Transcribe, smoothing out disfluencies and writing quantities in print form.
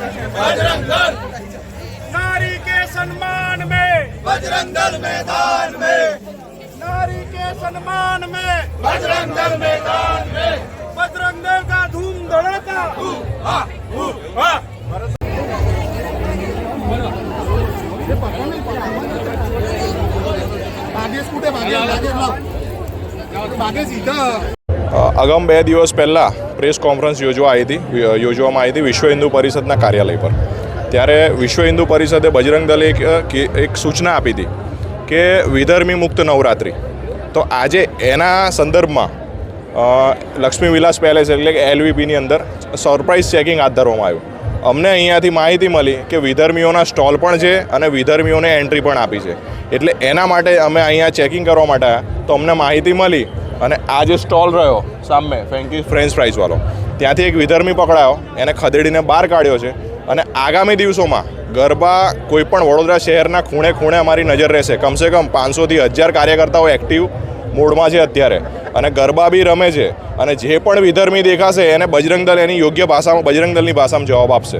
बजरंग दल, नारी के सम्मान में बजरंग दल मैदान में, नारी के सम्मान में बजरंग दल मैदान में, बजरंग दल का धूम धड़ाका। અગાઉ 2 દિવસ પહેલાં પ્રેસ કોન્ફરન્સ યોજવામાં આવી હતી વિશ્વ હિન્દુ પરિષદના કાર્યાલય પર. ત્યારે વિશ્વ હિન્દુ પરિષદે બજરંગ દલે એક સૂચના આપી હતી કે વિધર્મી મુક્ત નવરાત્રિ. તો આજે એના સંદર્ભમાં લક્ષ્મી વિલાસ પેલેસ એટલે કે LVPની અંદર સરપ્રાઇઝ ચેકિંગ હાથ ધરવામાં આવ્યું. અમને અહીંયાથી માહિતી મળી કે વિધર્મીઓના સ્ટોલ પણ છે અને વિધર્મીઓને એન્ટ્રી પણ આપી છે. એટલે એના માટે અમે અહીંયા ચેકિંગ કરવા માટે આવ્યા. તો અમને માહિતી મળી અને આ જે સ્ટોલ રહ્યો સામે ફેન્કી ફ્રેન્ચ ફ્રાઈઝવાળો, ત્યાંથી એક વિધર્મી પકડાયો, એને ખદેડીને બહાર કાઢ્યો છે. અને આગામી દિવસોમાં ગરબા કોઈપણ વડોદરા શહેરના ખૂણે ખૂણે અમારી નજર રહેશે. કમસે કમ 500થી 1000 કાર્યકર્તાઓ એક્ટિવ મોડમાં છે અત્યારે અને ગરબા બી રમે છે. અને જે પણ વિધર્મી દેખાશે એને બજરંગ દલ એની યોગ્ય ભાષામાં બજરંગ દલની ભાષામાં જવાબ આપશે.